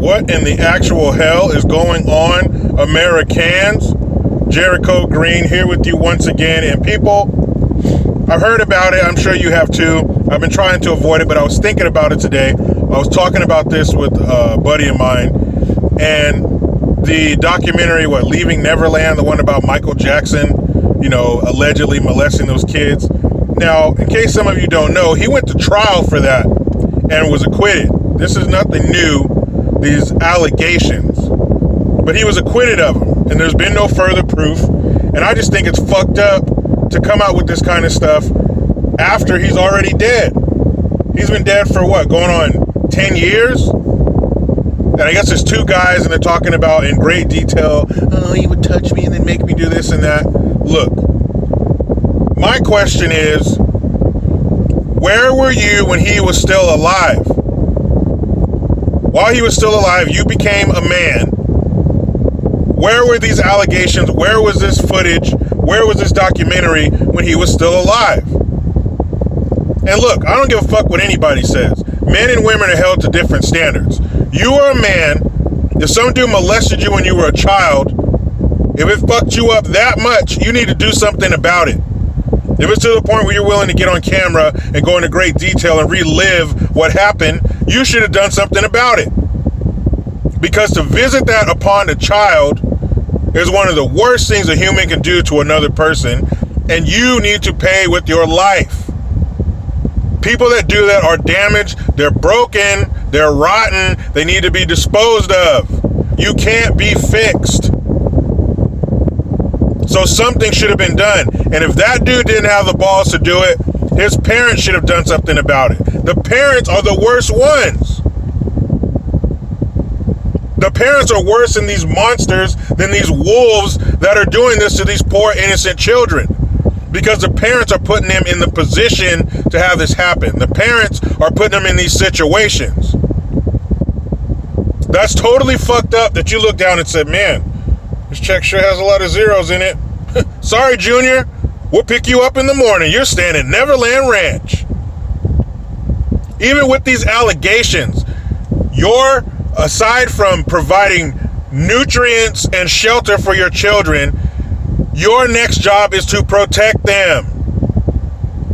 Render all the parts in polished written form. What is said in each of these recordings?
What in the actual hell is going on, Americans? Jericho Green here with you once again. And people, I've heard about it. I'm sure you have too. I've been trying to avoid it, but I was thinking about it today. I was talking about this with a buddy of mine, and the documentary, Leaving Neverland, the one about Michael Jackson, allegedly molesting those kids. Now, in case some of you don't know, he went to trial for that and was acquitted. This is nothing new, these allegations. But he was acquitted of them, and there's been no further proof. And I just think it's fucked up to come out with this kind of stuff after he's already dead. He's been dead for going on 10 years? And I guess there's two guys, and they're talking about in great detail, oh, he would touch me and then make me do this and that. Look, my question is, where were you when he was still alive? While he was still alive, you became a man. Where were these allegations? Where was this footage? Where was this documentary when he was still alive? And look, I don't give a fuck what anybody says. Men and women are held to different standards. You are a man. If some dude molested you when you were a child, if it fucked you up that much, you need to do something about it. If it's to the point where you're willing to get on camera and go into great detail and relive what happened, you should have done something about it. Because to visit that upon a child is one of the worst things a human can do to another person, and you need to pay with your life. People that do that are damaged, they're broken, they're rotten, they need to be disposed of. You can't be fixed. So something should have been done. And if that dude didn't have the balls to do it, his parents should have done something about it. The parents are the worst ones. The parents are worse than these monsters, than these wolves that are doing this to these poor innocent children. Because the parents are putting them in the position to have this happen. The parents are putting them in these situations. That's totally fucked up that you look down and said, man, this check sure has a lot of zeros in it. Sorry, Junior. We'll pick you up in the morning. You're staying at Neverland Ranch. Even with these allegations, you're, aside from providing nutrients and shelter for your children, your next job is to protect them.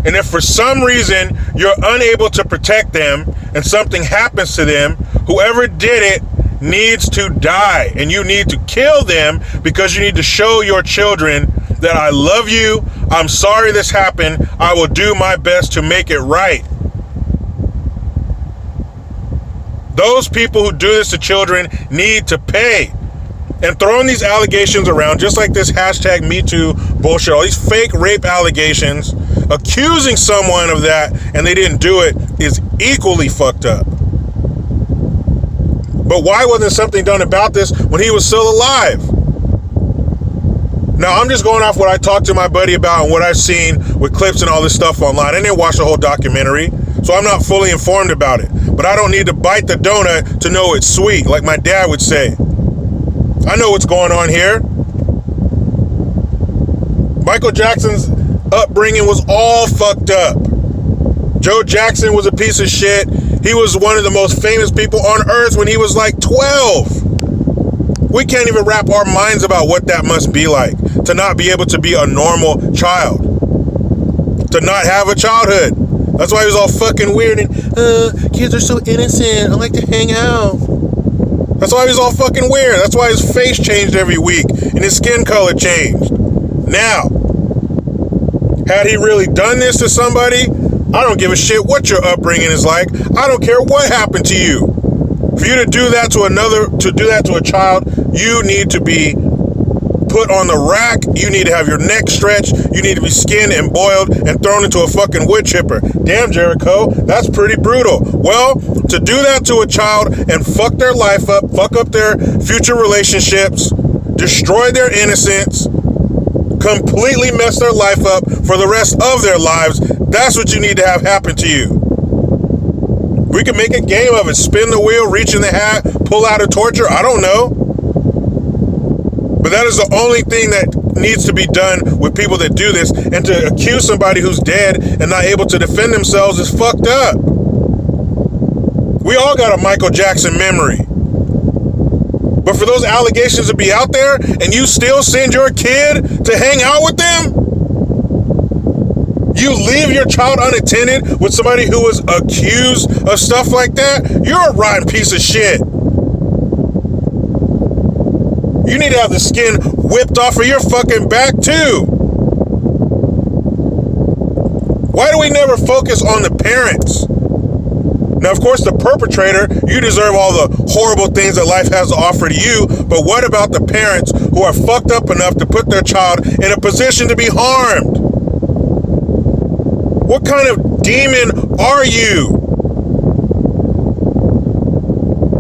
And if for some reason you're unable to protect them and something happens to them, whoever did it needs to die. And you need to kill them because you need to show your children that I love you. I'm sorry this happened. I will do my best to make it right. Those people who do this to children need to pay. And throwing these allegations around, just like this hashtag MeToo bullshit, all these fake rape allegations, accusing someone of that and they didn't do it, is equally fucked up. But why wasn't something done about this when he was still alive? Now, I'm just going off what I talked to my buddy about and what I've seen with clips and all this stuff online. I didn't watch the whole documentary, so I'm not fully informed about it. But I don't need to bite the donut to know it's sweet, like my dad would say. I know what's going on here. Michael Jackson's upbringing was all fucked up. Joe Jackson was a piece of shit. He was one of the most famous people on earth when he was like 12. We can't even wrap our minds about what that must be like, to not be able to be a normal child, to not have a childhood. That's why he was all fucking weird and, kids are so innocent. I like to hang out. That's why he was all fucking weird. That's why his face changed every week and his skin color changed. Now, had he really done this to somebody, I don't give a shit what your upbringing is like. I don't care what happened to you. For you to do that to a child, you need to be put on the rack. You need to have your neck stretched. You need to be skinned and boiled and thrown into a fucking wood chipper. Damn, Jericho, that's pretty brutal. Well, to do that to a child and fuck their life up, fuck up their future relationships, destroy their innocence, completely mess their life up for the rest of their lives, that's what you need to have happen to you. We can make a game of it. Spin the wheel, reach in the hat, pull out a torture. I don't know. But that is the only thing that needs to be done with people that do this. And to accuse somebody who's dead and not able to defend themselves is fucked up. We all got a Michael Jackson memory. But for those allegations to be out there and you still send your kid to hang out with them, you leave your child unattended with somebody who is accused of stuff like that, you're a rotten piece of shit. You need to have the skin whipped off of your fucking back too. Why do we never focus on the parents? Now, of course, the perpetrator, you deserve all the horrible things that life has to offer to you, but what about the parents who are fucked up enough to put their child in a position to be harmed? What kind of demon are you?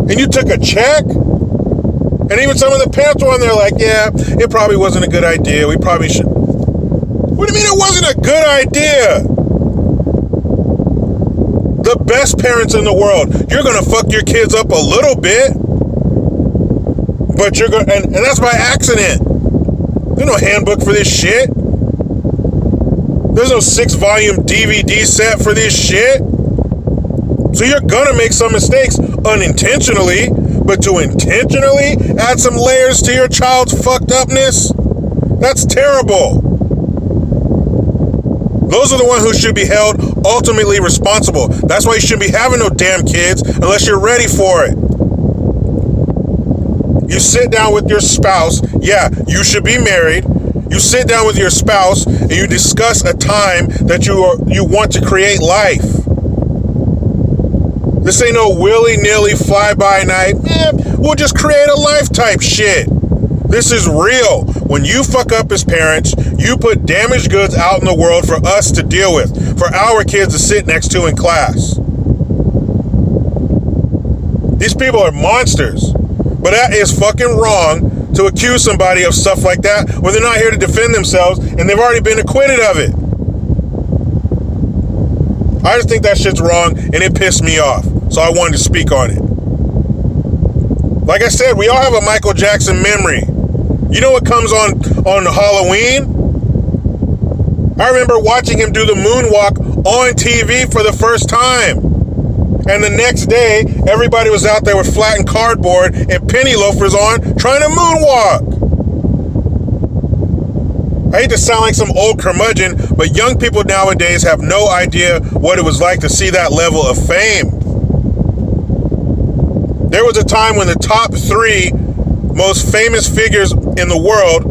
And you took a check? And even some of the parents were on there like, yeah, it probably wasn't a good idea. We probably should. What do you mean it wasn't a good idea? The best parents in the world, you're going to fuck your kids up a little bit, but you're going to, and that's by accident. There's no handbook for this shit. There's no 6-volume DVD set for this shit. So you're going to make some mistakes unintentionally, but to intentionally add some layers to your child's fucked upness, that's terrible. Those are the ones who should be held ultimately responsible. That's why you shouldn't be having no damn kids unless you're ready for it. You sit down with your spouse. Yeah, you should be married. You sit down with your spouse and you discuss a time that you want to create life. This ain't no willy-nilly fly-by-night, we'll just create a life type shit. This is real. When you fuck up as parents, you put damaged goods out in the world for us to deal with, for our kids to sit next to in class. These people are monsters. But that is fucking wrong to accuse somebody of stuff like that when they're not here to defend themselves and they've already been acquitted of it. I just think that shit's wrong and it pissed me off. So I wanted to speak on it. Like I said, we all have a Michael Jackson memory. You know what comes on Halloween? I remember watching him do the moonwalk on TV for the first time. And the next day, everybody was out there with flattened cardboard and penny loafers on trying to moonwalk. I hate to sound like some old curmudgeon, but young people nowadays have no idea what it was like to see that level of fame. There was a time when the top 3 most famous figures in the world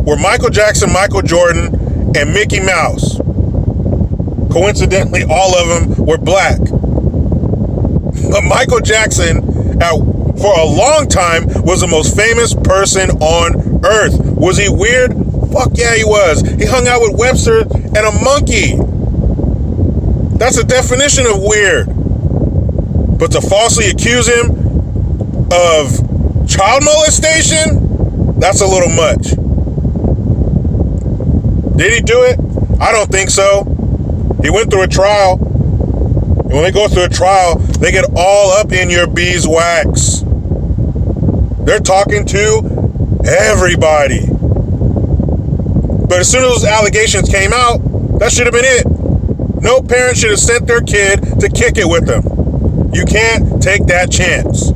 were Michael Jackson, Michael Jordan, and Mickey Mouse. Coincidentally, all of them were black. But Michael Jackson, for a long time, was the most famous person on earth. Was he weird? Fuck yeah, he was. He hung out with Webster and a monkey. That's the definition of weird. But to falsely accuse him of child molestation, that's a little much. Did he do it? I don't think so. He went through a trial. And when they go through a trial, they get all up in your beeswax. They're talking to everybody. But as soon as those allegations came out, that should have been it. No parent should have sent their kid to kick it with them. You can't take that chance.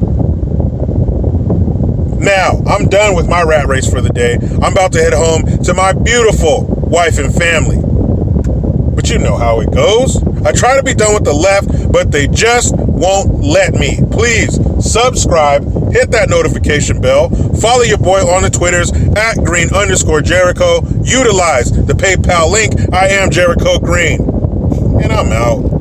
Now, I'm done with my rat race for the day. I'm about to head home to my beautiful wife and family. But you know how it goes. I try to be done with the left, but they just won't let me. Please subscribe, hit that notification bell, follow your boy on the Twitters @Green_Jericho. Utilize the PayPal link. I am Jericho Green. And I'm out.